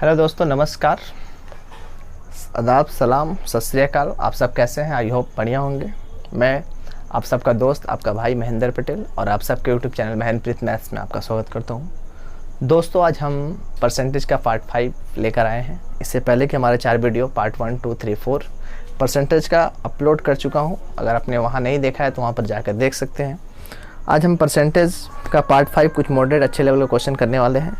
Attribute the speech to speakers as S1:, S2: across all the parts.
S1: Hello दोस्तों, नमस्कार, आदाब, सलाम, सत श्री अकाल। आप सब कैसे हैं? आई होप बढ़िया होंगे। मैं आप सबका दोस्त, आपका भाई महेंद्र पटेल और आप सबके यूट्यूब चैनल महेंद्रप्रीत मैथ्स में आपका स्वागत करता हूं। दोस्तों, आज हम परसेंटेज का पार्ट 5 लेकर आए हैं। इससे पहले कि हमारे 4 वीडियो पार्ट 1, 2, 3, 4 परसेंटेज का अपलोड कर चुका हूँ। अगर आपने वहाँ नहीं देखा है तो वहाँ पर जाकर देख सकते हैं। आज हम परसेंटेज का पार्ट 5 कुछ मॉडरेट अच्छे लेवल का क्वेश्चन करने वाले हैं,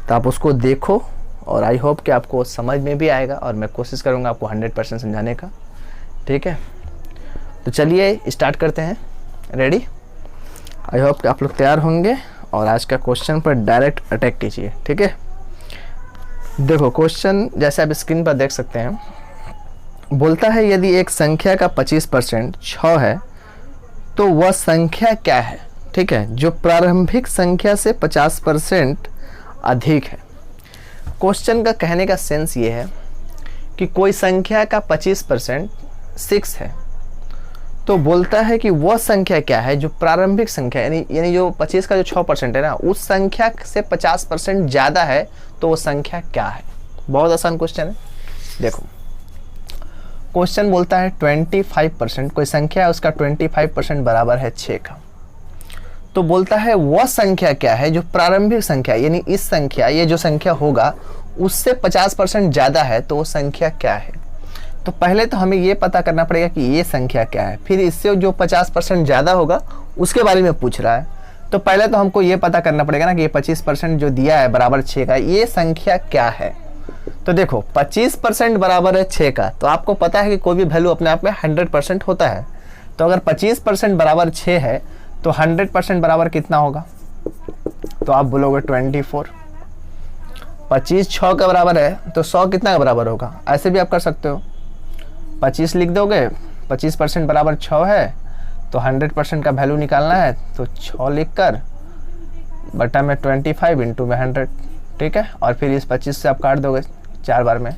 S1: तो आप उसको देखो और आई होप कि आपको समझ में भी आएगा और मैं कोशिश करूँगा आपको 100% समझाने का। ठीक है, तो चलिए स्टार्ट करते हैं। रेडी? आई होप कि आप लोग तैयार होंगे और आज का क्वेश्चन पर डायरेक्ट अटैक कीजिए। ठीक है, देखो क्वेश्चन जैसे आप स्क्रीन पर देख सकते हैं, बोलता है यदि एक संख्या का 25% 6 है तो वह संख्या क्या है? ठीक है, जो प्रारंभिक संख्या से 50% अधिक है। क्वेश्चन का कहने का सेंस ये है कि कोई संख्या का 25% 6 है, तो बोलता है कि वह संख्या क्या है जो प्रारंभिक संख्या यानी जो 25 का जो 6% है ना, उस संख्या से 50% ज़्यादा है, तो वो संख्या क्या है? बहुत आसान क्वेश्चन है। देखो, क्वेश्चन बोलता है 25%, कोई संख्या है उसका 25% बराबर है 6 का, तो बोलता है वह संख्या क्या है जो प्रारंभिक संख्या यानी इस संख्या, ये जो संख्या होगा उससे 50% ज़्यादा है, तो वो संख्या क्या है? तो पहले तो हमें ये पता करना पड़ेगा कि ये संख्या क्या है, फिर इससे जो 50% ज़्यादा होगा उसके बारे में पूछ रहा है। तो पहले तो हमको ये पता करना पड़ेगा ना कि ये 25% जो दिया है बराबर 6 का, ये संख्या क्या है। तो देखो 25% बराबर है 6 का, तो आपको पता है कि कोई भी वैल्यू अपने आप में 100% होता है। तो अगर 25% बराबर 6 है तो 100% बराबर कितना होगा? तो आप बोलोगे 24। 25 6 का बराबर है तो 100 कितना का बराबर होगा? ऐसे भी आप कर सकते हो, 25 लिख दोगे, 25% बराबर 6 है तो 100% का वैल्यू निकालना है, तो 6 लिख कर बटा में 25 इंटू में 100। ठीक है, और फिर इस 25 से आप काट दोगे 4 बार में,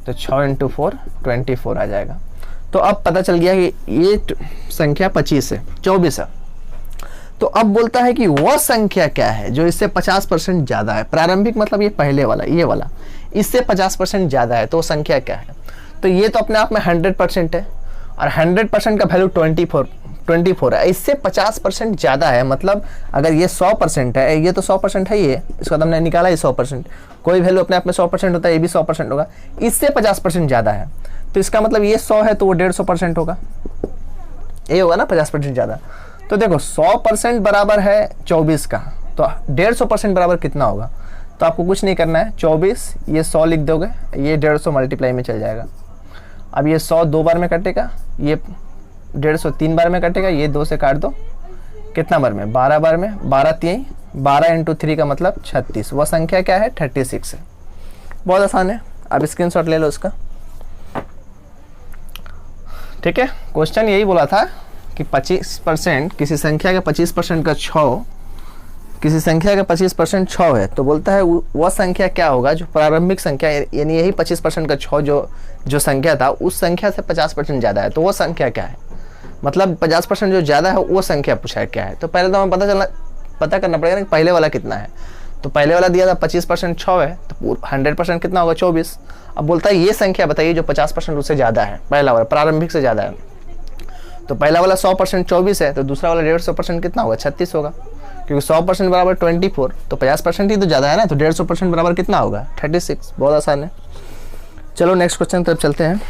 S1: तो 6 इंटू 4 24 आ जाएगा। तो अब पता चल गया कि ये संख्या 25 है, 24 है। तो अब बोलता है कि वह संख्या क्या है जो इससे 50% ज़्यादा है। प्रारंभिक मतलब ये पहले वाला, ये वाला, इससे 50% ज़्यादा है, तो वो संख्या क्या है? तो ये तो अपने आप में 100% है और 100% का वैल्यू 24 है। इससे 50% ज़्यादा है, मतलब अगर ये 100% है, ये तो 100% है, ये इसका तो हमने निकाला है 100%। कोई वैल्यू अपने आप में 100% होता है, ये भी 100% होगा। इससे 50% ज़्यादा है, तो इसका मतलब ये 100 है तो वो 150% होगा, ये होगा ना 50% ज़्यादा। तो देखो 100% बराबर है 24 का, तो 150% बराबर कितना होगा? तो आपको कुछ नहीं करना है, 24 ये 100 लिख दोगे, ये 150 मल्टीप्लाई में चल जाएगा। अब ये 100 2 बार में कटेगा, ये 150 3 बार में कटेगा, ये 2 से काट दो, कितना बार में? 12 बार में। 12 3 12 इंटू 3 का मतलब 36। वह संख्या क्या है? 36 है। बहुत आसान है, अब स्क्रीनशॉट ले लो इसका। ठीक है, क्वेश्चन यही बोला था कि 25% किसी संख्या का 25% का 6, किसी संख्या का 25% 6 है, तो बोलता है वह संख्या क्या होगा जो प्रारंभिक संख्या यानी यही 25% का 6 जो संख्या था उस संख्या से 50% ज़्यादा है, तो वो संख्या क्या है? मतलब 50% जो ज़्यादा है वो संख्या पूछा है क्या है। तो पहले तो हमें पता करना पड़ेगा ना कि पहले वाला कितना है। तो पहले वाला दिया था 25% 6 है, तो 100% कितना होगा? 24। अब बोलता है ये संख्या बताइए जो 50% उससे ज़्यादा है, पहला वाला प्रारंभिक से ज़्यादा है। तो पहला वाला 100% 24 है, तो दूसरा वाला 150% कितना होगा? 36 होगा, क्योंकि 100% बराबर 24, तो 50% ही तो ज़्यादा है ना, तो 150% बराबर कितना होगा? 36। बहुत आसान है। चलो नेक्स्ट क्वेश्चन तरफ चलते हैं।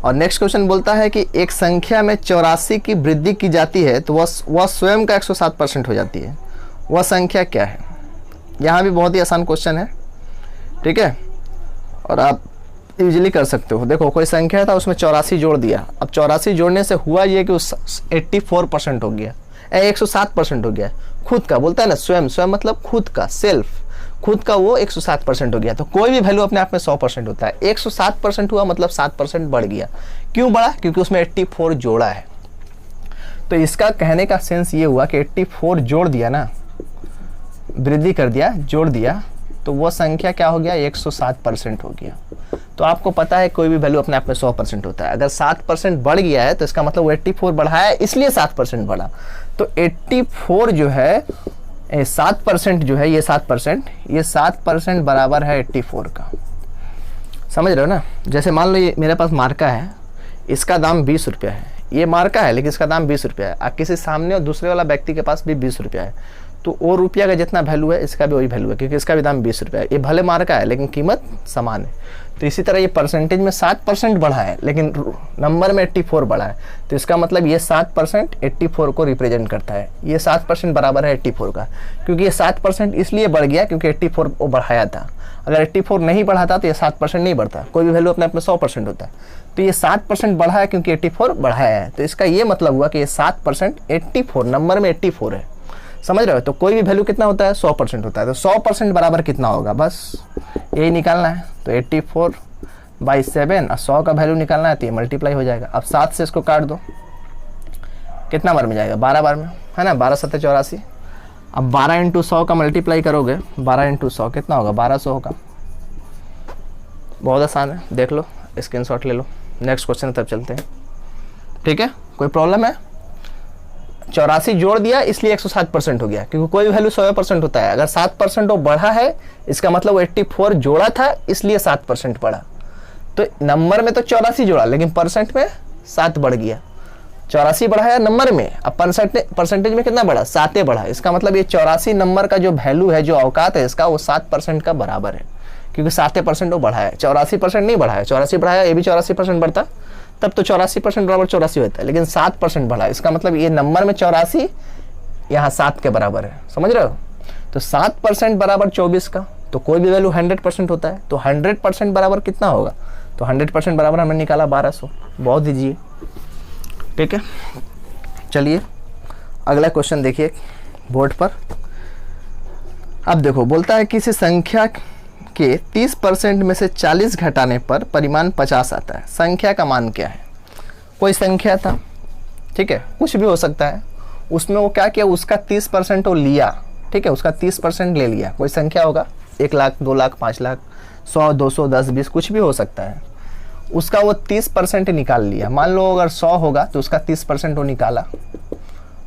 S1: और नेक्स्ट क्वेश्चन बोलता है कि एक संख्या में 84 की वृद्धि की जाती है तो वह स्वयं का 107% हो जाती है, वह संख्या क्या है? यहाँ भी बहुत ही आसान क्वेश्चन है। ठीक है, और आप इजीली कर सकते हो। देखो कोई संख्या था, उसमें 84 जोड़ दिया। अब 84 जोड़ने से हुआ ये कि उस 84% हो गया, 107% हो गया। खुद का बोलता है ना, स्वयं मतलब खुद का, सेल्फ, खुद का वो 107% हो गया। तो कोई भी वैल्यू अपने आप में 100% होता है। 107% हुआ मतलब 7% बढ़ गया। क्यों बढ़ा? क्योंकि उसमें 84 जोड़ा है। तो इसका कहने का सेंस ये हुआ कि 84 जोड़ दिया ना, वृद्धि कर दिया, जोड़ दिया, तो वो संख्या क्या हो गया? 107% हो गया। तो आपको पता है कोई भी वैल्यू अपने आप में 100% होता है। अगर 7% बढ़ गया है तो इसका मतलब वो 84 बढ़ा है, इसलिए 7% बढ़ा। तो 84 जो है 7% जो है, ये 7% बराबर है 84 का। समझ रहे हो ना? जैसे मान लो ये मेरे पास मार्का है, इसका दाम 20 रुपया है, ये मार्का है लेकिन इसका दाम 20 रुपया है। अब किसी सामने और दूसरे वाला व्यक्ति के पास भी 20 रुपया है, तो वो रुपया का जितना वैल्यू है इसका भी वही वैल्यू है, क्योंकि इसका भी दाम 20 रुपया है। ये भले मार्का है लेकिन कीमत समान है। तो इसी तरह ये परसेंटेज में 7% बढ़ा है लेकिन नंबर में 84 बढ़ा है, तो इसका मतलब ये 7% 84 को रिप्रेजेंट करता है। ये 7% बराबर है 84 का, क्योंकि ये 7% इसलिए बढ़ गया क्योंकि 84 वो बढ़ाया था। अगर 84 नहीं बढ़ाता तो ये 7% नहीं बढ़ता। कोई भी वैल्यू अपने आप में 100% होता है, तो ये 7% बढ़ा है क्योंकि 84 बढ़ाया है। तो इसका ये मतलब हुआ कि ये 7% 84 नंबर में 84 है। समझ रहे हो? तो कोई भी वैल्यू कितना होता है? 100% होता है। तो 100% बराबर कितना होगा, बस यही निकालना है। तो 84/7 और 100 का वैल्यू निकालना है, तो ये मल्टीप्लाई हो जाएगा। अब 7 से इसको काट दो, कितना बार में जाएगा? 12 बार में, है ना? 12 7 84। अब 12 × 100 का मल्टीप्लाई करोगे, 12 × 100 कितना होगा? 1200 होगा। बहुत आसान है, देख लो, स्क्रीनशॉट ले लो। नेक्स्ट क्वेश्चन तब चलते हैं, ठीक है? कोई प्रॉब्लम है? 84 जोड़ दिया इसलिए 107% हो गया, क्योंकि कोई वैल्यू 100% होता है। अगर 7% वो बढ़ा है, इसका मतलब वो 84 जोड़ा था इसलिए 7% बढ़ा। तो नंबर में तो 84 जोड़ा लेकिन परसेंट में 7 बढ़ गया। 84 बढ़ाया नंबर में, अब परसेंटेज में कितना बढ़ा? 7 बढ़ा। इसका मतलब ये 84 नंबर का जो वैल्यू है, जो औकात है इसका, वो 7% का बराबर है, क्योंकि 7% वो बढ़ा है। 84% नहीं बढ़ा है, 84 बढ़ाया, ये भी 84% बढ़ता, तब तो 84% बराबर 84 होता है, लेकिन 7% बढ़ा। इसका मतलब ये नंबर में 84 यहाँ 7 के बराबर है। समझ रहे हो? तो 7% बराबर 24 का, तो कोई भी वैल्यू 100% होता है। तो 100% बराबर कितना होगा? तो 100% बराबर हमने निकाला 1200। बहुत दीजिए, ठीक है? चलिए अगला क्वेश्चन देखिए बोर्ड पर। अब देखो, बोलता है किसी संख्या के 30% में से 40 घटाने पर परिमाण 50 आता है। संख्या का मान क्या है? कोई संख्या था, ठीक है, कुछ भी हो सकता है। उसमें वो क्या किया? उसका 30% वो लिया, ठीक है, उसका 30% ले लिया। कोई संख्या होगा, 1 लाख, 2 लाख, 5 लाख, 100, 200, 10, 20, कुछ भी हो सकता है। उसका वो 30% निकाल लिया। मान लो अगर 100 होगा तो उसका 30% वो निकाला,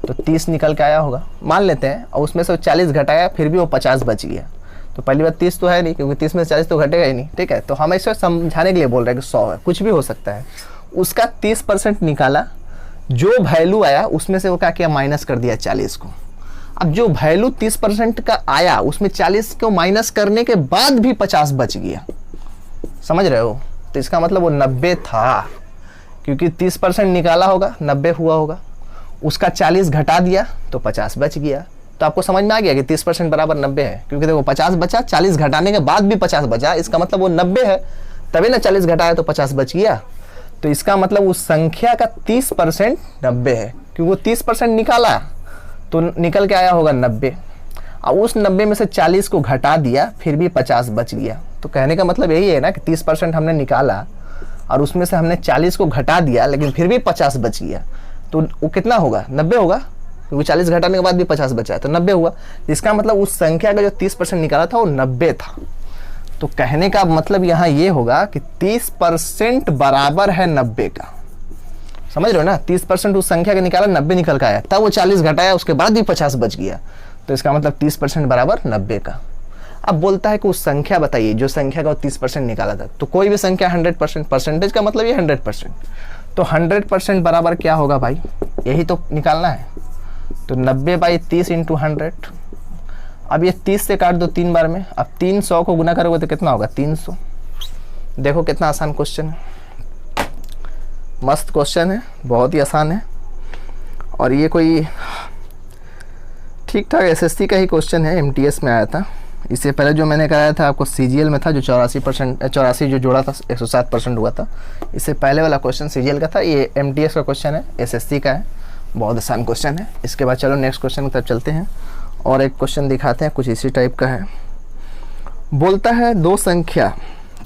S1: तो 30 निकल के आया होगा, मान लेते हैं। और उसमें से 40 घटाया, फिर भी वो 50 बच गया। तो पहली बात 30 तो है नहीं, क्योंकि 30 में से 40 तो घटेगा ही नहीं, ठीक है? तो हम इसे समझाने के लिए बोल रहे हैं कि 100 है, कुछ भी हो सकता है। उसका 30% निकाला, जो वैल्यू आया उसमें से वो क्या किया? माइनस कर दिया 40 को। अब जो वैल्यू 30% का आया, उसमें 40 को माइनस करने के बाद भी 50 बच गया। समझ रहे हो? तो इसका मतलब वो 90 था, क्योंकि 30% निकाला होगा, 90 हुआ होगा। उसका 40 घटा दिया तो 50 बच गया। तो आपको समझ में आ गया कि 30% बराबर 90 है, क्योंकि देखो 50 बचा, 40 घटाने के बाद भी 50 बचा, इसका मतलब वो 90 है, तभी ना 40 घटाया तो 50 बच गया। तो इसका मतलब उस संख्या का 30% 90 है, क्योंकि वो 30% निकाला तो निकल के आया होगा 90। और उस 90 में से 40 को घटा दिया, फिर भी 50 बच गया। तो कहने का मतलब यही है ना कि 30% हमने निकाला और उसमें से हमने 40 को घटा दिया, लेकिन फिर भी 50 बच गया, तो वो कितना होगा? 90 होगा, क्योंकि 40 घटाने के बाद भी 50 बचा है, तो 90 हुआ। इसका मतलब उस संख्या का जो 30% निकाला था वो 90 था। तो कहने का मतलब यहाँ ये होगा कि 30% बराबर है 90 का। समझ रहे हो ना? 30% उस संख्या का निकाला, 90 निकल का आया, तब वो 40 घटाया, उसके बाद भी 50 बच गया। तो इसका मतलब 30% बराबर 90 का। अब बोलता है कि उस संख्या बताइए जो संख्या का वो 30% निकाला था। तो कोई भी संख्या 100%, परसेंटेज का मतलब ये 100%। तो 100% बराबर क्या होगा भाई? यही तो निकालना है। तो 90/30 × 100। अब ये 30 से काट दो 3 बार में। अब 300 को गुना करोगे तो कितना होगा? 300। देखो कितना आसान क्वेश्चन है, मस्त क्वेश्चन है, बहुत ही आसान है। और ये कोई ठीक ठाक SSC का ही क्वेश्चन है, MTS में आया था। इससे पहले जो मैंने कराया था आपको CGL में था, जो 84% जो जोड़ा था 107% हुआ था। इससे पहले वाला क्वेश्चन CGL का था, ये MTS का क्वेश्चन है, SSC का है, बहुत आसान क्वेश्चन है। इसके बाद चलो नेक्स्ट क्वेश्चन की तरफ चलते हैं और एक क्वेश्चन दिखाते हैं, कुछ इसी टाइप का है। बोलता है दो संख्या,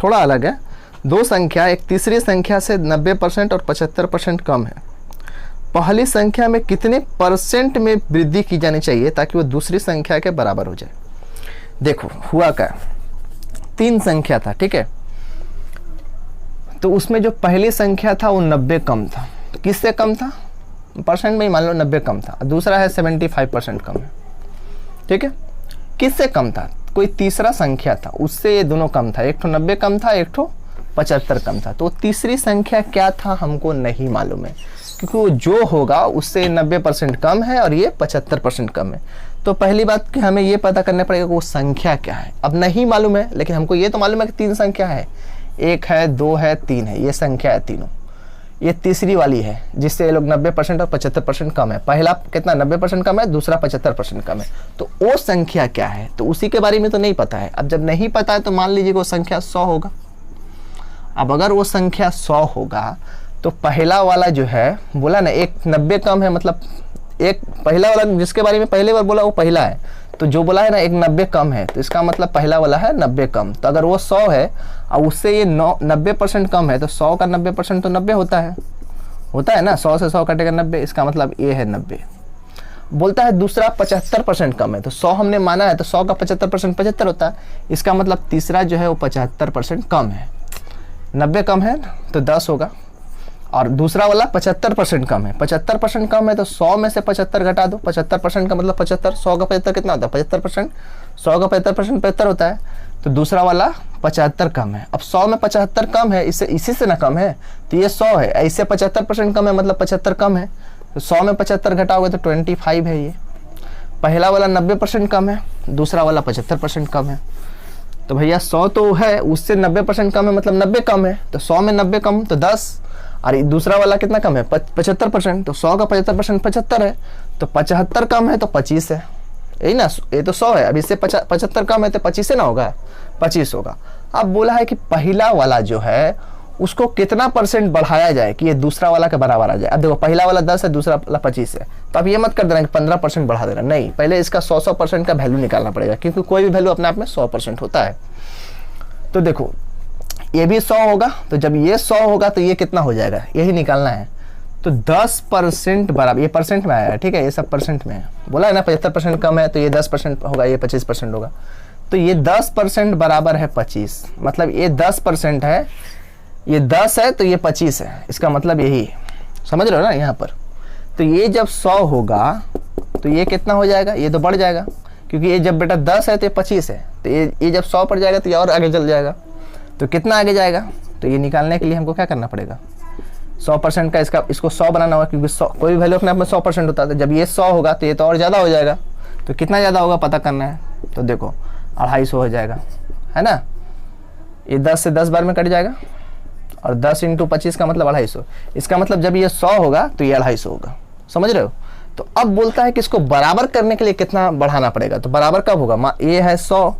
S1: थोड़ा अलग है, दो संख्या एक तीसरी संख्या से 90% और 75% कम है। पहली संख्या में कितने परसेंट में वृद्धि की जानी चाहिए ताकि वो दूसरी संख्या के बराबर हो जाए? देखो हुआ क्या, 3 संख्या था, ठीक है, तो उसमें जो पहली संख्या था वो 90 कम था। किससे कम था? परसेंट में ही मान लो 90 कम था। दूसरा है 75% कम है, ठीक है। किससे कम था? कोई तीसरा संख्या था, उससे ये दोनों कम था। एक ठो 90 कम था, एक ठो 75 कम था। तो तीसरी संख्या क्या था हमको नहीं मालूम है, क्योंकि वो जो होगा उससे 90% कम है और ये 75% कम है। तो पहली बात कि हमें ये पता करना पड़ेगा कि वो संख्या क्या है। अब नहीं मालूम है, लेकिन हमको ये तो मालूम है कि 3 संख्या है, 1 है, 2 है, 3 है, ये संख्या है तीनों। ये तीसरी वाली है जिससे ये लोग 90% और 75% कम है। पहला कितना 90% कम है, दूसरा 75% कम है। तो वो संख्या क्या है, तो उसी के बारे में तो नहीं पता है। अब जब नहीं पता है तो मान लीजिए वो संख्या 100 होगा। अब अगर वो संख्या 100 होगा तो पहला वाला जो है बोला ना, एक 90 कम है, मतलब एक पहला वाला जिसके बारे में पहले बार बोला वो पहला है, तो जो बोला है ना एक 90 कम है, तो इसका मतलब पहला वाला है 90 कम। तो अगर वो 100 है और उससे ये 90% कम है, तो 100 का 90% तो 90 होता है ना। 100 से 100 कटेगा 90, इसका मतलब ये है 90। बोलता है दूसरा 75% कम है, तो 100 हमने माना है, तो 100 का 75% 75 होता है। इसका मतलब तीसरा जो है वो 75% कम है। 90 कम है तो 10 होगा, और दूसरा वाला 75% कम है। 75% कम है तो 100 में से 75 घटा दो। 75% का मतलब 75, 100 का 75 कितना होता है 75%, 100 का 75% 75 होता है। तो दूसरा वाला 75 कम है। अब 100 में 75 कम है, इससे इसी से ना कम है, तो ये 100 है, इससे 75% कम है, मतलब 75 कम है। तो 100 में 75 घटाओगे तो 25 है। ये पहला वाला 90% कम है, दूसरा वाला 75% कम है। तो भैया 100 तो है, उससे 90% कम है, मतलब 90 कम है। तो 100 में 90 कम तो 10, और दूसरा वाला कितना कम है 75%। तो 100 का 75% 75 है, तो 75 कम है तो 25 है, यही ना। ये तो 100 है, अब इससे 75 कम है तो 25 से ना होगा, 25 होगा। अब बोला है कि पहला वाला जो है उसको कितना % बढ़ाया जाए कि ये दूसरा वाला के बराबर आ जाए। अब देखो पहला वाला 10 है, दूसरा वाला 25 है, तो अब ये मत कर देना कि 15% बढ़ा देना, नहीं, पहले इसका 100% का वैल्यू निकालना पड़ेगा, क्योंकि कोई भी वैल्यू अपने आप में 100% होता है। तो देखो ये भी 100 होगा, तो जब ये 100 होगा तो ये कितना हो जाएगा, यही निकालना है। तो 10% बराबर, ये परसेंट में आया है, ठीक है, ये सब परसेंट में है। बोला है ना 75% कम है, तो ये 10% होगा, ये 25% होगा। तो ये 10% बराबर है 25, मतलब ये 10% है, ये 10 है तो ये 25 है, इसका मतलब यही है। समझ रहे हो ना यहाँ पर। तो ये जब 100 होगा तो ये कितना हो जाएगा, ये तो बढ़ जाएगा, क्योंकि ये जब बेटा 10 है तो ये 25 है, तो ये जब 100 पर जाएगा तो ये और आगे चल जाएगा। तो कितना आगे जाएगा, तो ये निकालने के लिए हमको क्या करना पड़ेगा, 100% का इसको 100 बनाना होगा, क्योंकि 100 कोई भी वैल्यू अपने आप में 100% होता है। तो जब ये 100 होगा तो ये तो और ज़्यादा हो जाएगा। तो कितना ज़्यादा होगा पता करना है, तो देखो 250 हो जाएगा, है ना। ये 10 से 10 बार में कट जाएगा, और 10 × 25 का मतलब 250। इसका मतलब जब ये 100 होगा तो ये 250 होगा। समझ रहे हो। तो अब बोलता है कि इसको बराबर करने के लिए कितना बढ़ाना पड़ेगा। तो बराबर कब होगा, ये है 100,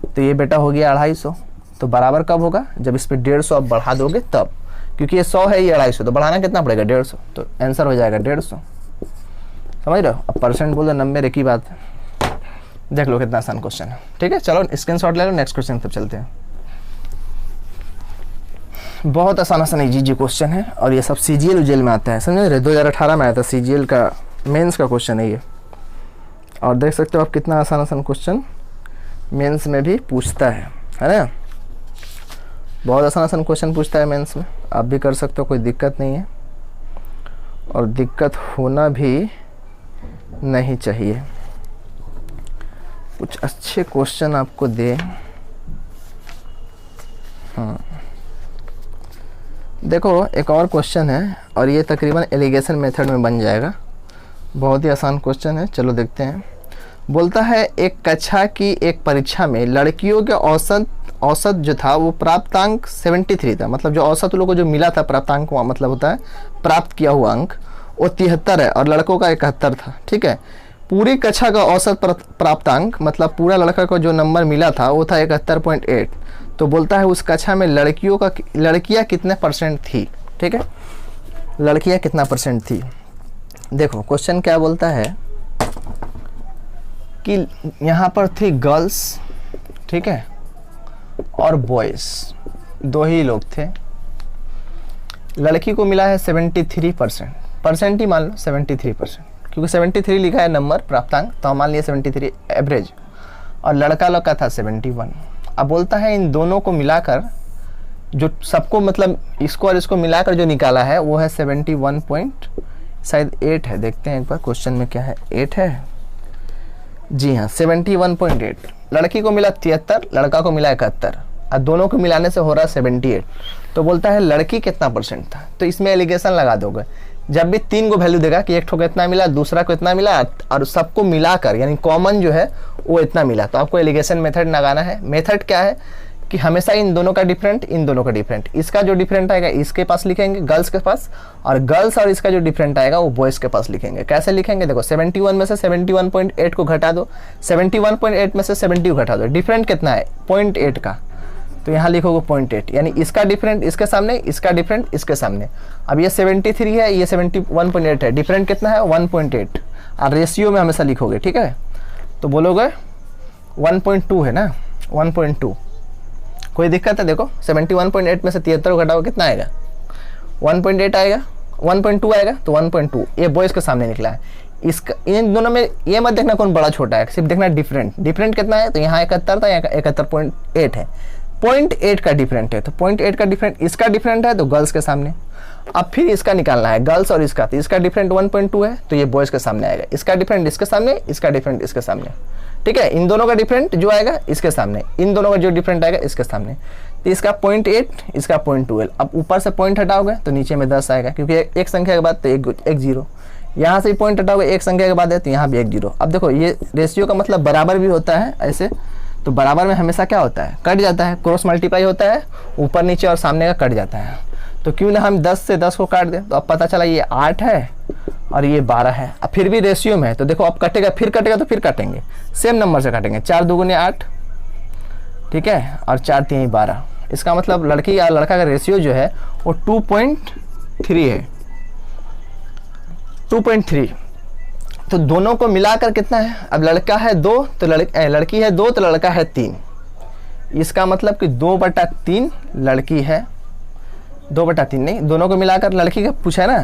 S1: तो ये बेटा हो गया 250। तो बराबर कब होगा, जब इस पर 150 आप बढ़ा दोगे तब, क्योंकि ये 100 है, ये 250, तो बढ़ाना कितना पड़ेगा 150, तो आंसर हो जाएगा 150। समझ रहे हो। अब परसेंट बोल दो, नंबर एक ही बात है। देख लो कितना आसान क्वेश्चन है। ठीक है, चलो स्क्रीनशॉट ले लो, नेक्स्ट क्वेश्चन तब चलते हैं। बहुत आसान इजी क्वेश्चन है, और ये सब CGL में आता है, समझ रहे। 2018 में आया था CGL का मेंस का क्वेश्चन है ये, और देख सकते हो आप कितना आसान क्वेश्चन मेंस में भी पूछता है ना। बहुत आसान क्वेश्चन पूछता है मेंस में, आप भी कर सकते हो, कोई दिक्कत नहीं है, और दिक्कत होना भी नहीं चाहिए। कुछ अच्छे क्वेश्चन आपको दे। हाँ देखो एक और क्वेश्चन है, और ये तकरीबन एलिगेशन मेथड में बन जाएगा। बहुत ही आसान क्वेश्चन है, चलो देखते हैं। बोलता है एक कक्षा की एक परीक्षा में लड़कियों के औसत जो था वो प्राप्तांक 73 था, मतलब जो औसत लोगों को जो मिला था प्राप्तांक, मतलब होता है प्राप्त किया हुआ अंक, वो 73 है, और लड़कों का 71 था। ठीक है, पूरी कक्षा का औसत प्राप्तांक, मतलब पूरा लड़का को जो नंबर मिला था वो था 71.8। तो बोलता है उस कक्षा में लड़कियां कितने % थी। ठीक है, लड़कियां कितना % थी। देखो क्वेश्चन क्या बोलता है कि यहाँ पर थी गर्ल्स, ठीक है, और बॉयज़, 2 ही लोग थे। लड़की को मिला है 73%, परसेंट ही मान लो 73%, क्योंकि 73 लिखा है नंबर प्राप्तांक, तो हम मान लिए 73 एवरेज, और लड़का लोग का था 71। अब बोलता है इन दोनों को मिलाकर जो सबको, मतलब इसको और इसको मिलाकर जो निकाला है वो है 71 शायद 8 है। देखते हैं एक बार क्वेश्चन में क्या है, 8 है जी हाँ 71.8। लड़की को मिला 73, लड़का को मिला 71 और दोनों को मिलाने से हो रहा है 78। तो बोलता है लड़की कितना परसेंट था, तो इसमें एलिगेशन लगा दोगे। जब भी 3 को वैल्यू देगा कि एक ठो को इतना मिला, दूसरा को इतना मिला और सबको मिलाकर यानी कॉमन जो है वो इतना मिला, तो आपको एलिगेशन मेथड लगाना है। मेथड क्या है कि हमेशा इन दोनों का डिफरेंट, इन दोनों का डिफरेंट, इसका जो डिफरेंट आएगा इसके पास लिखेंगे गर्ल्स के पास, और गर्ल्स और इसका जो डिफरेंट आएगा वो बॉयज़ के पास लिखेंगे। कैसे लिखेंगे, देखो 71 में से 71.8 को घटा दो, 71.8 में से 70 घटा दो, डिफरेंट कितना है 0.8 का, तो यहाँ लिखोगे 0.8, यानी इसका डिफरेंट इसके सामने, इसका डिफरेंट इसके सामने। अब ये 73 है, ये 71.8 है, डिफरेंट कितना है 1.8, और रेशियो में हमेशा लिखोगे, ठीक है। तो बोलोगे 1.2 है ना, 1.2, कोई दिक्कत है। देखो 71.8 में से 73 को घटाओ कितना आएगा 1.8 आएगा, 1.2 आएगा, तो 1.2 ये बॉयज़ के सामने निकला है। इसका इन दोनों में ये मत देखना कौन बड़ा छोटा है, सिर्फ देखना डिफरेंट, डिफरेंट कितना है, तो यहाँ 71 था, यहाँ 71.8 है, 0.8 का डिफरेंट है, तो 0.8 का डिफरेंट इसका डिफरेंट है तो गर्ल्स के सामने। अब फिर इसका निकालना है गर्ल्स और इसका, तो इसका डिफरेंट 1.2 है तो ये बॉयज़ के सामने आएगा, इसका डिफरेंट इसके सामने, इसका डिफरेंट इसके सामने, ठीक है। इन दोनों का डिफरेंट जो आएगा इसके सामने, इन दोनों का जो डिफरेंट आएगा इसके सामने, तो इसका 0.8 इसका 0.12। अब ऊपर से पॉइंट हटाओगे तो नीचे में 10 आएगा, क्योंकि एक संख्या के बाद तो एक जीरो, यहाँ से पॉइंट हटाओगे एक संख्या के बाद है तो यहाँ भी एक जीरो। अब देखो ये रेशियो का मतलब बराबर भी होता है ऐसे, तो बराबर में हमेशा क्या होता है कट जाता है, क्रॉस मल्टीप्लाई होता है, ऊपर नीचे और सामने का कट जाता है। तो क्यों ना हम 10 से 10 को काट दें, तो अब पता चला ये 8 है और ये 12 है, अब फिर भी रेशियो में है, तो देखो अब कटेगा, फिर कटेगा तो फिर काटेंगे, सेम नंबर से काटेंगे, 4 दूगुने 8, ठीक है, और 4 3 12। इसका मतलब लड़की या लड़का का रेशियो जो है वो 2.3 है, 2.3। तो दोनों को मिलाकर कितना है, अब लड़का है 2 तो लड़की है 2 तो लड़का है 3, इसका मतलब कि 2/3 लड़की है, 2/3 नहीं, दोनों को मिलाकर लड़की का पूछा है ना,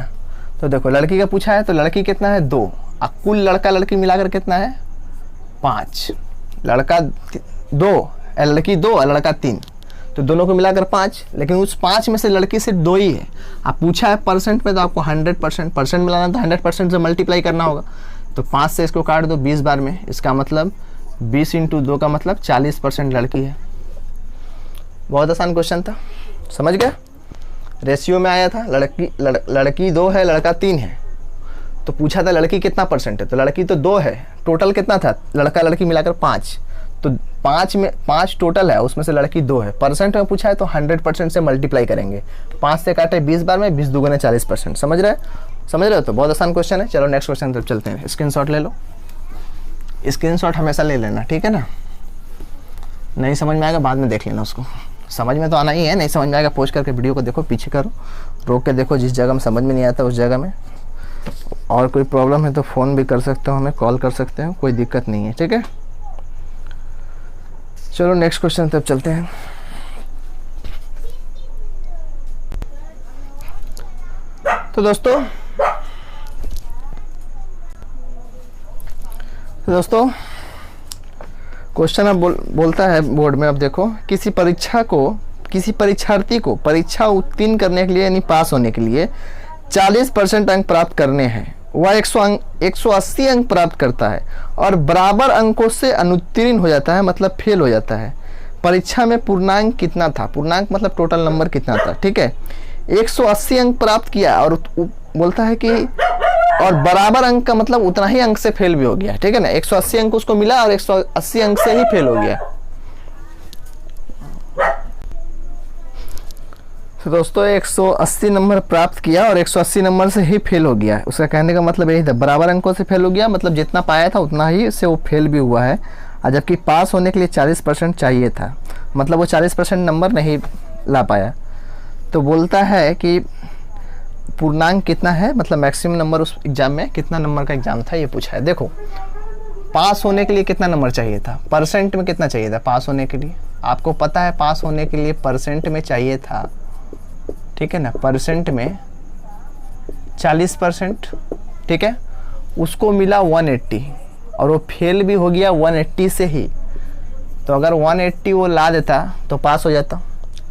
S1: तो देखो लड़की का पूछा है तो लड़की कितना है 2, और कुल लड़का लड़की मिलाकर कितना है 5, लड़का 2 लड़की 2 और लड़का 3, तो दोनों को मिलाकर 5, लेकिन उस 5 में से लड़की सिर्फ 2 ही है। आप पूछा है परसेंट में तो आपको 100% परसेंट मिलाना, तो 100% से मल्टीप्लाई करना होगा, तो 5 से इसको काट दो 20 बार में, इसका मतलब 20 × 2 का मतलब 40% लड़की है। बहुत आसान क्वेश्चन था, समझ गए। रेशियो में आया था, लड़की 2 है लड़का 3 है, तो पूछा था लड़की कितना परसेंट है, तो लड़की तो 2 है, टोटल कितना था लड़का लड़की मिलाकर 5, तो 5 में 5 टोटल है, उसमें से लड़की 2 है, परसेंट में पूछा है तो 100% से मल्टीप्लाई करेंगे, 5 से काटे 20 बार में, 20 दूगुने 40%, समझ रहे हो। तो बहुत आसान क्वेश्चन है। चलो नेक्स्ट क्वेश्चन तरफ चलते हैं। स्क्रीनशॉट ले लो, स्क्रीनशॉट हमेशा ले लेना, ठीक है ना, नहीं समझ में आएगा बाद में देख लेना, उसको समझ में तो आना ही है, नहीं समझ में आएगा पोस्ट करके वीडियो को देखो, पीछे करो, रोक के देखो, जिस जगह में समझ में नहीं आता उस जगह में, और कोई प्रॉब्लम है तो फ़ोन भी कर सकते हो, हमें कॉल कर सकते हो, कोई दिक्कत नहीं है, ठीक है। चलो नेक्स्ट क्वेश्चन तब चलते हैं। तो दोस्तों क्वेश्चन अब बोलता है बोर्ड में, अब देखो किसी परीक्षार्थी को परीक्षा उत्तीर्ण करने के लिए यानी पास होने के लिए 40% अंक प्राप्त करने हैं, वह 180 अंक प्राप्त करता है और बराबर अंकों से अनुत्तीर्ण हो जाता है, मतलब फेल हो जाता है। परीक्षा में पूर्णांक कितना था, पूर्णांक मतलब टोटल नंबर कितना था, ठीक है। 180 अंक प्राप्त किया और बोलता है कि और बराबर अंक का मतलब उतना ही अंक से फेल भी हो गया, ठीक है ना, 180 अंक उसको मिला और 180 अंक से ही फेल हो गया। तो दोस्तों 180 नंबर प्राप्त किया और 180 नंबर से ही फेल हो गया, उसका कहने का मतलब यही था, बराबर अंकों से फेल हो गया, मतलब जितना पाया था उतना ही से वो फेल भी हुआ है, और जबकि पास होने के लिए 40% चाहिए था, मतलब वो 40% नंबर नहीं ला पाया। तो बोलता है कि पूर्णांक कितना है, मतलब मैक्सिमम नंबर उस एग्ज़ाम में कितना नंबर का एग्ज़ाम था ये पूछा है। देखो पास होने के लिए कितना नंबर चाहिए था, परसेंट में कितना चाहिए था पास होने के लिए, आपको पता है पास होने के लिए परसेंट में चाहिए था, ठीक है ना, परसेंट में 40%, ठीक है, उसको मिला 180 और वो फेल भी हो गया 180 से ही, तो अगर 180 वो ला देता तो पास हो जाता,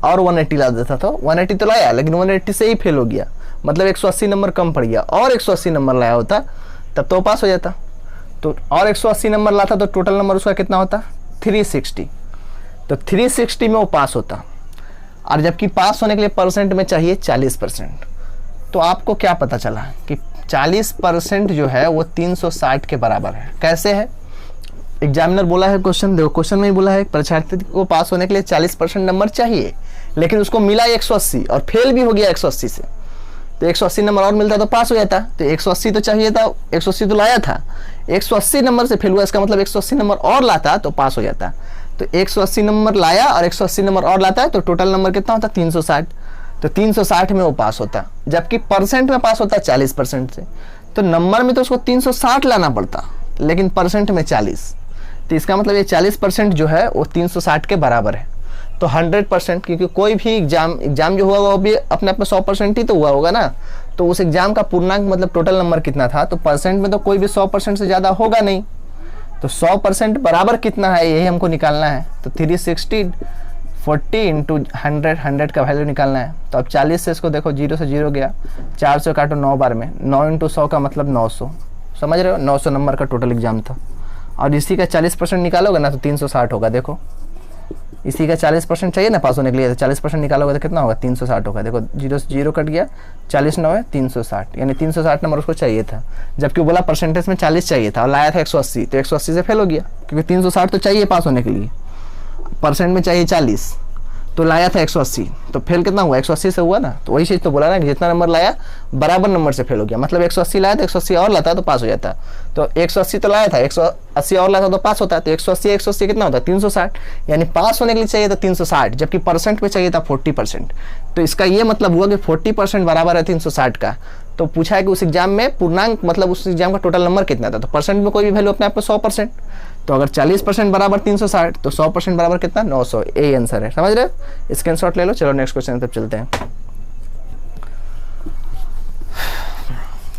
S1: और 180 ला देता तो 180 तो लाया लेकिन 180 से ही फेल हो गया, मतलब 180 नंबर कम पड़ गया, और 180 नंबर लाया होता तब तो पास हो जाता। तो और 180 नंबर लाता तो टोटल नंबर उसका कितना होता, 360। तो 360 में वो पास होता, और जबकि पास होने के लिए परसेंट में चाहिए 40%। तो आपको क्या पता चला कि 40% जो है वो 360 के बराबर है। कैसे है, एग्जामिनर बोला है क्वेश्चन, देखो क्वेश्चन में ही बोला है परीक्षार्थी को पास होने के लिए 40% नंबर चाहिए, लेकिन उसको मिला 180 और फेल भी हो गया 180 से, तो 180 नंबर और मिलता तो पास हो जाता। तो 180 तो चाहिए था, 180 तो लाया था, 180 नंबर से फेल हुआ, इसका मतलब 180 नंबर और लाता तो पास हो जाता। तो 180 नंबर लाया और 180 नंबर और लाता है, तो टोटल नंबर कितना होता, 360। तो 360 में वो पास होता, जबकि परसेंट में पास होता 40% से। तो नंबर में तो उसको 360 लाना पड़ता, लेकिन परसेंट में 40। तो इसका मतलब ये 40% जो है वो 360 के बराबर है। तो 100%, क्योंकि कोई भी एग्जाम जो हुआ वो भी अपने आप में 100% ही तो हुआ होगा ना। तो उस एग्जाम का पूर्णांक मतलब टोटल नंबर कितना था, तो परसेंट में तो कोई भी 100% से ज़्यादा होगा नहीं। तो 100% बराबर कितना है यही हमको निकालना है। तो 360 40 इंटू 100 का वैल्यू निकालना है। तो अब 40 से इसको देखो, 0 से 0 गया, 4 से काटो 9 बार में, 9 इंटू 100 का मतलब 900। समझ रहे हो, 900 नंबर का टोटल एग्जाम था। और इसी का 40% निकालोगे ना तो 360 होगा। देखो इसी का 40% चाहिए ना पास होने के लिए, तो 40% निकालोगे तो कितना होगा, 360 होगा। देखो 0 से 0 कट गया, 40 9 है 360, यानी 360 नंबर उसको चाहिए था। जबकि बोला परसेंटेज में 40 चाहिए था और लाया था 180, तो 180 से फेल हो गया, क्योंकि 360 तो चाहिए पास होने के लिए, परसेंट में चाहिए 40, तो लाया था 180, तो फेल कितना हुआ, 180 से हुआ ना। तो वही चीज़ तो बोला ना कि जितना नंबर लाया बराबर नंबर से फेल हो गया। मतलब 180 लाया तो 180 और लाता तो पास हो जाता। तो 180 तो लाया था, 180 और लाता तो पास होता। तो 180 कितना होता है, 360, यानी पास होने के लिए चाहिए था 360, जबकि परसेंट में चाहिए था 40%। तो इसका ये मतलब हुआ कि 40% बराबर है 360 का। तो पूछा है कि उस एग्जाम में पूर्णांक मतलब उस एग्जाम का टोटल नंबर कितना था। तो परसेंट में कोई भी वैल्यू अपने आप में 100%। तो अगर 40% बराबर 360 तो 100% बराबर कितना, 900। यही आंसर है, समझ रहे हो। स्क्रीनशॉट ले लो। चलो नेक्स्ट क्वेश्चन तब चलते हैं।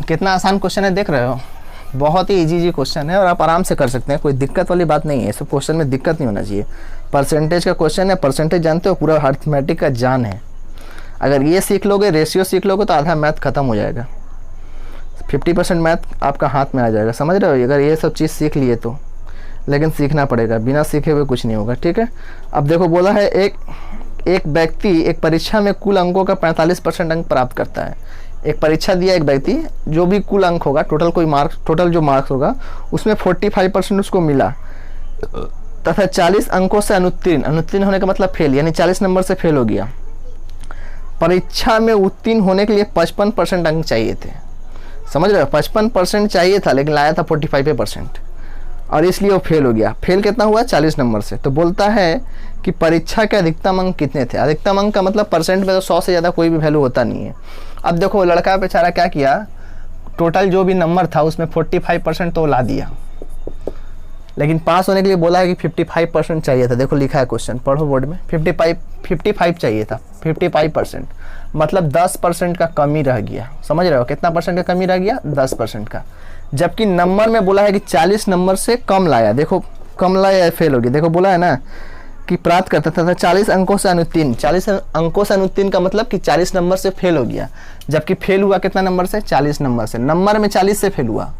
S1: कितना आसान क्वेश्चन है देख रहे हो, बहुत ही इजी क्वेश्चन है और आप आराम से कर सकते हैं, कोई दिक्कत वाली बात नहीं है। सब क्वेश्चन में दिक्कत नहीं होना चाहिए। परसेंटेज का क्वेश्चन है, परसेंटेज जानते हो, पूरा अर्थमेटिक का जान है। अगर ये सीख लोगे, रेशियो सीख लोगे, तो आधा मैथ खत्म हो जाएगा। 50% मैथ आपका हाथ में आ जाएगा, समझ रहे हो। अगर ये सब चीज़ सीख लिए तो, लेकिन सीखना पड़ेगा, बिना सीखे हुए कुछ नहीं होगा, ठीक है। अब देखो बोला है एक व्यक्ति एक परीक्षा में कुल अंकों का 45% अंक प्राप्त करता है। एक परीक्षा दिया एक व्यक्ति, जो भी कुल अंक होगा, टोटल जो मार्क्स होगा उसमें 45% उसको मिला, तथा 40 अंकों से अनुत्तीर्ण होने का मतलब फेल, यानी 40 नंबर से फेल हो गया। परीक्षा में उत्तीर्ण होने के लिए 55% अंक चाहिए थे, समझ रहे हो। 55% चाहिए था, लेकिन लाया था 45% और इसलिए वो फेल हो गया। फेल कितना हुआ, 40 नंबर से। तो बोलता है कि परीक्षा के अधिकतम अंक कितने थे। अधिकतम अंक का मतलब परसेंट में तो 100 से ज़्यादा कोई भी वैल्यू होता नहीं है। अब देखो लड़का बेचारा क्या किया, टोटल जो भी नंबर था उसमें 45% तो ला दिया, लेकिन पास होने के लिए बोला है कि 55% चाहिए था। देखो लिखा है क्वेश्चन, पढ़ो बोर्ड में, 55 चाहिए था। 55% मतलब 10% का कमी रह गया, समझ रहे हो। कितना परसेंट का कमी रह गया, 10% का। जबकि नंबर में बोला है कि 40 नंबर से कम लाया। देखो कम लाया, फेल हो गया। देखो बोला है ना कि प्राप्त करता था 40 अंकों से अनुत्तीर्ण। 40 अंकों से अनुत्तीर्ण का मतलब कि 40 नंबर से फेल हो गया, जबकि फेल हुआ कितना नंबर से, 40 नंबर से। नंबर में 40 से फेल हुआ,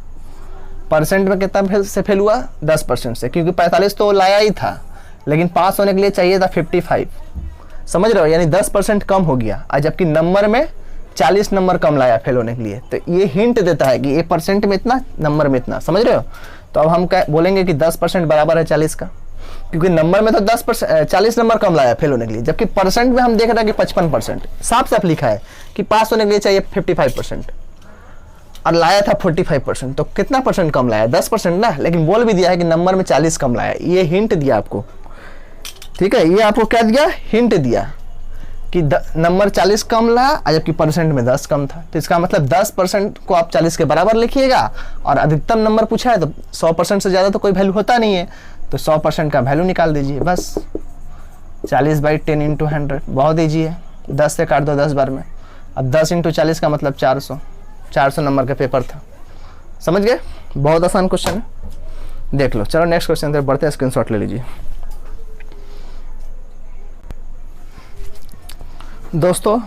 S1: परसेंट में कितना से फेल हुआ, 10% से, क्योंकि 45 तो लाया ही था, लेकिन पास होने के लिए चाहिए था 55, समझ रहे हो। यानी 10% कम हो गया, और जबकि नंबर में 40 नंबर कम लाया फेल होने के लिए। तो ये हिंट देता है कि ये परसेंट में इतना, नंबर में इतना, समझ रहे हो। तो अब हम क्या बोलेंगे कि 10% बराबर है 40 का, क्योंकि नंबर में तो 40 नंबर कम लाया फेल होने के लिए, जबकि परसेंट में हम देख रहे हैं कि 55%। साफ साफ लिखा है कि पास होने के लिए चाहिए 55% और लाया था 45%। तो कितना परसेंट कम लाया, 10% ना, लेकिन बोल भी दिया है कि नंबर में 40 कम लाया। ये हिंट दिया आपको, ठीक है। ये आपको क्या दिया, हिंट दिया कि नंबर 40 कम लाया, जबकि परसेंट में 10 कम था। तो इसका मतलब 10% को आप 40 के बराबर लिखिएगा, और अधिकतम नंबर पूछा है तो 100% से ज़्यादा तो कोई वैल्यू होता नहीं है, तो 100% का वैल्यू निकाल दीजिए बस। 40/10 इंटू 100 बहुत ईजी है, 10 से काट दो 10 बार में। अब 10 इंटू 40 का मतलब 400 नंबर का पेपर था, समझ गए। बहुत आसान क्वेश्चन है, देख लो। चलो नेक्स्ट क्वेश्चन तक बढ़ते हैं, स्क्रीनशॉट ले लीजिए। दोस्तों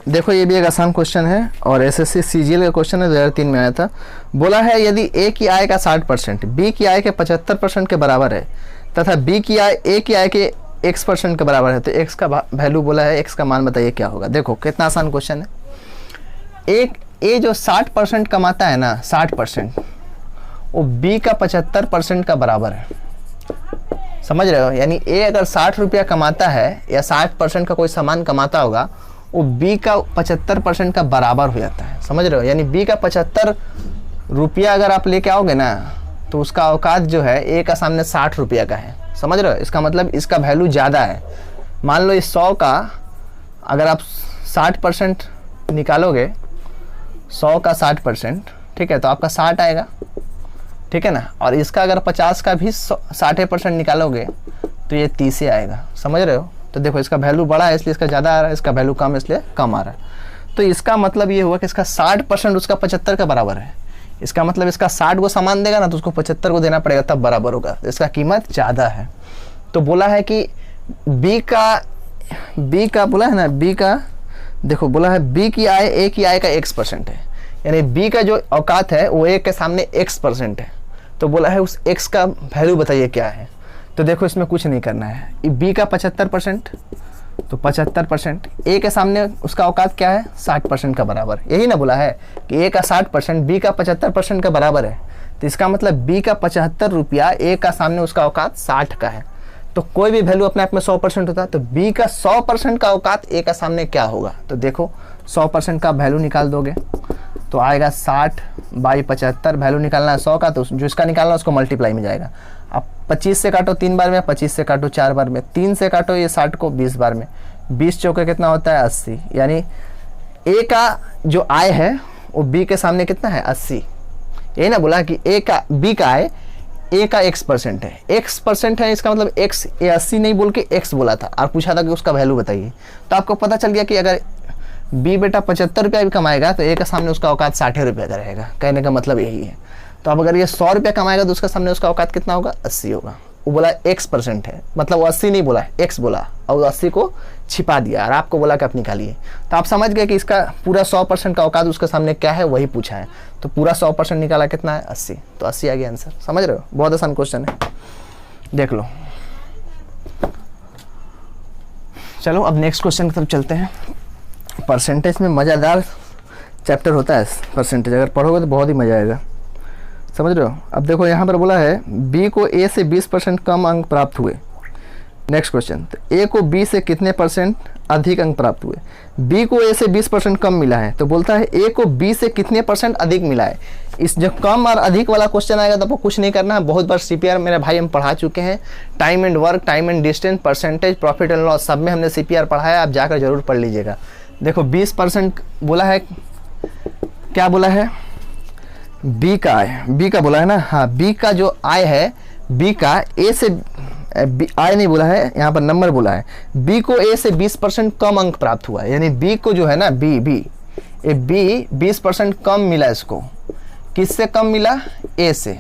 S1: देखो ये भी एक आसान क्वेश्चन है और एसएससी सीजीएल का क्वेश्चन है, 2003 में आया था। बोला है यदि ए की आय का 60% बी की आय के 75% के बराबर है तथा बी की आय ए की आय के x% के बराबर है तो x का वैल्यू बोला है, x का मान बताइए क्या होगा। देखो कितना आसान क्वेश्चन है। एक ए जो 60% कमाता है ना, 60%, वो बी का 75% का बराबर है। समझ रहे हो? यानी ए अगर 60 रुपया कमाता है या 60% का कोई सामान कमाता होगा, वो बी का 75% का बराबर हो जाता है। समझ रहे हो? यानी बी का 75 रुपया अगर आप लेके आओगे ना, तो उसका औकात जो है ए का सामने 60 रुपया का है। समझ रहे हो? इसका मतलब इसका वैल्यू ज़्यादा है। मान लो इस 100 का अगर आप 60% निकालोगे, 100 का 60%, ठीक है, तो आपका 60 आएगा, ठीक है ना। और इसका अगर 50 का भी 60% निकालोगे तो ये 30 आएगा। समझ रहे हो? तो देखो इसका वैल्यू बड़ा है इसलिए इसका ज़्यादा आ रहा है, इसका वैल्यू कम है इसलिए कम आ रहा है। तो इसका मतलब ये हुआ कि इसका 60% उसका 75 का बराबर है। इसका मतलब इसका 60 को सामान देगा ना, तो उसको 75 को देना पड़ेगा, तब बराबर होगा। इसका कीमत ज़्यादा है। तो बोला है कि बी का बोला है ना, बी का देखो बोला है बी की आय ए की आय का x% है। यानी बी का जो औकात है वो ए के सामने x% है। तो बोला है उस x का वैल्यू बताइए क्या है। तो देखो इसमें कुछ नहीं करना है। बी का 75%, तो 75% ए के सामने उसका औकात क्या है, 60% का बराबर। यही ना बोला है कि ए का 60% बी का 75% का बराबर है। तो इसका मतलब बी का 75 रुपया ए का सामने उसका औकात 60 का है। तो कोई भी वैल्यू अपने आप में 100% होता है, तो बी का 100% का औकात ए का सामने क्या होगा। तो देखो 100% का वैल्यू निकाल दोगे तो आएगा 60 बाई 75। वैल्यू निकालना है 100 का, तो जो इसका निकालना है उसको मल्टीप्लाई में जाएगा। अब 25 से काटो 3 बार में, 25 से काटो 4 बार में, 3 से काटो ये 60 को 20 बार में, 20 चौके कितना होता है 80। यानी ए का जो आय है वो बी के सामने कितना है 80। यही ना बोला कि ए का बी का आय ए का x% है, x% है, इसका मतलब x, ये 80 नहीं बोल के x बोला था और पूछा था कि उसका वैल्यू बताइए। तो आपको पता चल गया कि अगर बी बेटा 75 रुपया भी कमाएगा तो ए का सामने उसका औकात 60 रुपया का रहेगा। कहने का मतलब यही है। तो अब अगर ये 100 रुपया कमाएगा तो उसका सामने उसका औकात कितना होगा, 80 होगा। वो बोला x% है, मतलब वो 80 नहीं बोला, x बोला और 80 को छिपा दिया और आपको बोला कि आप निकालिए। तो आप समझ गए कि इसका पूरा 100% का औकात उसके सामने क्या है, वही पूछा है। तो पूरा 100% निकाला कितना है 80, तो 80 आ गया आंसर। समझ रहे हो? बहुत आसान क्वेश्चन है, देख लो। चलो अब नेक्स्ट क्वेश्चन की तरफ चलते हैं। परसेंटेज में मज़ेदार चैप्टर होता है परसेंटेज, अगर पढ़ोगे तो बहुत ही मज़ा आएगा। समझ रहे हो? अब देखो यहाँ पर बोला है बी को ए से 20% कम अंक प्राप्त हुए। नेक्स्ट क्वेश्चन, तो ए को बी से कितने % अधिक अंक प्राप्त हुए। बी को ए से 20% कम मिला है, तो बोलता है ए को बी से कितने % अधिक मिला है। इस जब कम और अधिक वाला क्वेश्चन आएगा तो आपको कुछ नहीं करना है। बहुत बार CPR मेरे भाई हम पढ़ा चुके हैं। Time and work, time and distance, percentage, profit and loss, सब में हमने CPR पढ़ाया। आप जाकर जरूर पढ़ लीजिएगा। देखो 20% बोला है, क्या बोला है, बी का आय, बी का बोला है ना, हाँ बी का जो आय है, बी का ए से आय नहीं बोला है, यहाँ पर नंबर बोला है। बी को ए से 20% कम अंक प्राप्त हुआ है। यानी बी को जो है ना, बी 20% कम मिला। इसको किससे कम मिला, ए से।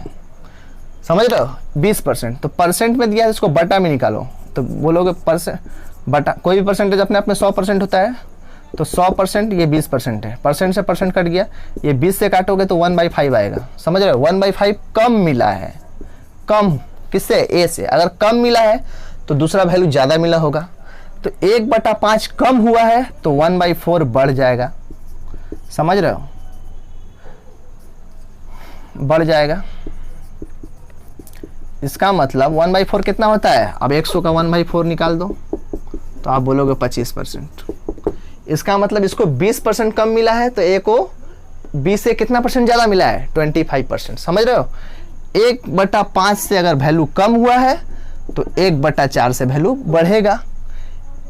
S1: समझ रहे हो? 20%, तो परसेंट में दिया है, इसको बटा में निकालो। तो बोलोगे परसेंट बटा, कोई भी परसेंटेज अपने आप में 100% होता है, तो 100% ये 20% है। परसेंट से परसेंट कट गया, ये 20 से काटोगे तो 1/5 आएगा। समझ रहे हो? 1/5 कम मिला है। कम किससे, ए से। अगर कम मिला है तो दूसरा वैल्यू ज़्यादा मिला होगा। तो 1/5 कम हुआ है तो 1/4 बढ़ जाएगा। समझ रहे हो? बढ़ जाएगा। इसका मतलब 1/4 कितना होता है। अब 100 का 1/4 निकाल दो तो आप बोलोगे 25%। इसका मतलब इसको 20% कम मिला है तो ए को 20 से कितना % ज़्यादा मिला है, 25%। समझ रहे हो? 1/5 से अगर वैल्यू कम हुआ है तो 1/4 से वैल्यू बढ़ेगा।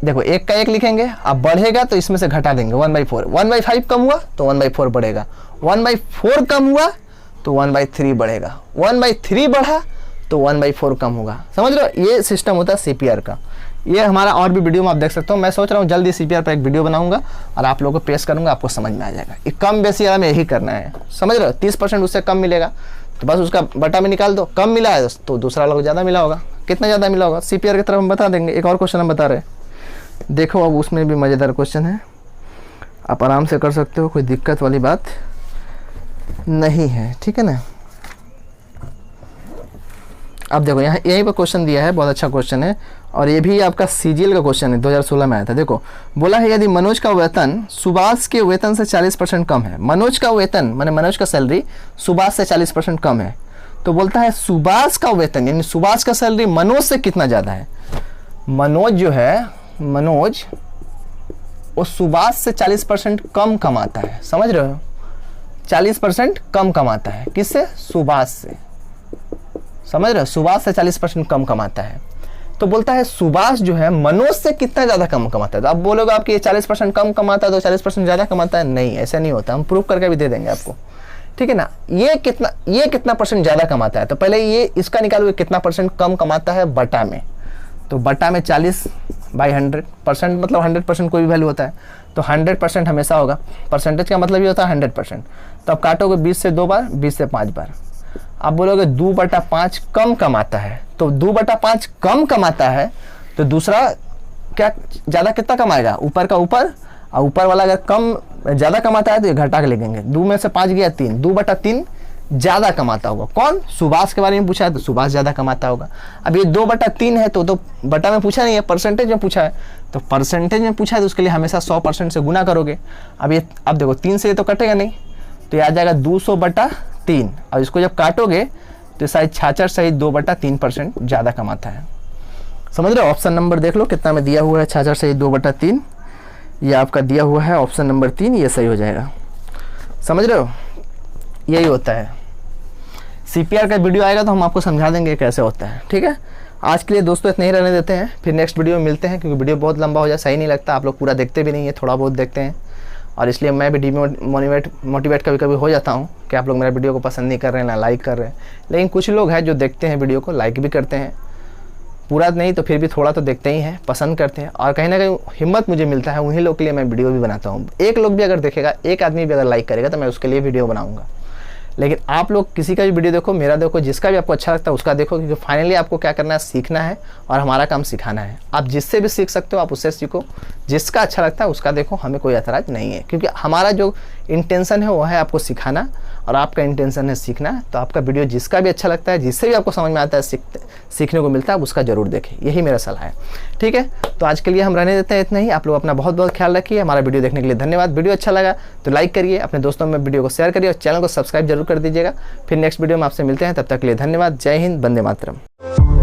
S1: देखो 1 का 1 लिखेंगे, अब बढ़ेगा तो इसमें से घटा देंगे 1/4। 1/5 कम हुआ तो 1/4 बढ़ेगा, 1/4 कम हुआ तो 1/3 बढ़ेगा, 1/3 बढ़ा तो 1/4 कम होगा। समझ रहे हो? ये सिस्टम होता है CPR का। ये हमारा और भी वीडियो में आप देख सकते हो। मैं सोच रहा हूँ जल्दी CPR पर एक वीडियो बनाऊंगा और आप लोगों को पेश करूंगा, आपको समझ में आ जाएगा। ये कम बेसी वाला में यही करना है। समझ रहे हो? 30% उससे कम मिलेगा तो बस उसका बटा में निकाल दो। कम मिला है तो दूसरा लोग ज़्यादा मिला होगा। कितना ज़्यादा मिला होगा CPR की तरफ हम बता देंगे। एक और क्वेश्चन हम बता रहे हैं, देखो अब उसमें भी मज़ेदार क्वेश्चन है। आप आराम से कर सकते हो, कोई दिक्कत वाली बात नहीं है, ठीक है ना। अब देखो यहाँ यहीं पर क्वेश्चन दिया है, बहुत अच्छा क्वेश्चन है, और ये भी आपका सीजीएल का क्वेश्चन है, 2016 में आया था। देखो बोला है यदि मनोज का वेतन सुभाष के वेतन से 40% कम है, मनोज का वेतन माने मनोज का सैलरी सुभाष से 40% कम है, तो बोलता है सुभाष का वेतन यानी सुभाष का सैलरी मनोज से कितना ज़्यादा है। मनोज जो है, मनोज वो सुभाष से 40% कम कमाता है, समझ रहे हो, 40% कम कमाता है, किससे? सुभाष से, समझ रहे हो, सुभाष से 40% कम कमाता है। तो बोलता है सुभाष जो है मनोज से कितना ज़्यादा कम कमाता है। तो आप बोलोगे आपकी ये 40% कम कमाता है तो 40% ज़्यादा कमाता है, नहीं ऐसा नहीं होता, हम प्रूव करके भी दे देंगे आपको, ठीक है ना। ये कितना परसेंट ज़्यादा कमाता है, तो पहले ये इसका निकालोगे कितना परसेंट कम कमाता है बटा में, तो बटा में 40/100%, मतलब 100% कोई भी वैल्यू होता है तो 100% हमेशा होगा, परसेंटेज का मतलब ये होता है 100%। तो आप काटोगे 20 से 2 बार, 20 से 5 बार, आप बोलोगे 2/5 कम कमाता है, तो 2/5 कम कमाता है तो दूसरा क्या ज़्यादा कितना कमाएगा, ऊपर का ऊपर, और ऊपर वाला अगर कम ज़्यादा कमाता है तो ये घटा के लिखेंगे, 2 में से 5 गया 3, 2/3 ज़्यादा कमाता होगा। कौन? सुभाष के बारे में पूछा है तो सुभाष ज़्यादा कमाता होगा। अब ये 2/3 है तो बटा में पूछा नहीं है, परसेंटेज में पूछा है, तो परसेंटेज में पूछा है तो उसके लिए हमेशा 100% से गुना करोगे। अब देखो 3 से ये तो कटेगा नहीं, तो ये आ जाएगा 200/3। अब इसको जब काटोगे तो शायद 66 सहित 2/3% ज़्यादा कमाता है, समझ रहे हो। ऑप्शन नंबर देख लो कितना में दिया हुआ है, 66 सहित 2/3, ये आपका दिया हुआ है ऑप्शन नंबर 3, ये सही हो जाएगा, समझ रहे हो, यही होता है। सीपीआर का वीडियो आएगा तो हम आपको समझा देंगे कैसे होता है, ठीक है। आज के लिए दोस्तों इतना ही रहने देते हैं, फिर नेक्स्ट वीडियो में मिलते हैं, क्योंकि वीडियो बहुत लंबा हो जाए, सही नहीं लगता, आप लोग पूरा देखते भी नहीं है, थोड़ा बहुत देखते हैं, और इसलिए मैं भी मोटिवेट कभी कभी हो जाता हूँ कि आप लोग मेरा वीडियो को पसंद नहीं कर रहे हैं, ना लाइक कर रहे हैं। लेकिन कुछ लोग हैं जो देखते हैं वीडियो को, लाइक भी करते हैं, पूरा नहीं तो फिर भी थोड़ा तो देखते ही हैं, पसंद करते हैं, और कहीं ना कहीं हिम्मत मुझे मिलता है, उन्हीं लोग के लिए मैं वीडियो भी बनाता हूँ। एक लोग भी अगर देखेगा, एक आदमी भी अगर लाइक करेगा तो मैं उसके लिए वीडियो बनाऊँगा। लेकिन आप लोग किसी का भी वीडियो देखो, मेरा देखो, जिसका भी आपको अच्छा लगता है उसका देखो, क्योंकि फाइनली आपको क्या करना है, सीखना है, और हमारा काम सिखाना है। आप जिससे भी सीख सकते हो आप उससे सीखो, जिसका अच्छा लगता है उसका देखो, हमें कोई ऐतराज़ नहीं है, क्योंकि हमारा जो इंटेंशन है वो है आपको सिखाना, और आपका इंटेंशन है सीखना। तो आपका वीडियो जिसका भी अच्छा लगता है, जिससे भी आपको समझ में आता है, सीखने को मिलता है, उसका जरूर देखें, यही मेरा सलाह है, ठीक है। तो आज के लिए हम रहने देते हैं इतना ही। आप लोग अपना बहुत बहुत ख्याल रखिए। हमारा वीडियो देखने के लिए धन्यवाद। वीडियो अच्छा लगा तो लाइक करिए, अपने दोस्तों में वीडियो को शेयर करिए, और चैनल को सब्सक्राइब जरूर कर दीजिएगा। फिर नेक्स्ट वीडियो में आपसे मिलते हैं, तब तक के लिए धन्यवाद। जय हिंद, वंदे मातरम।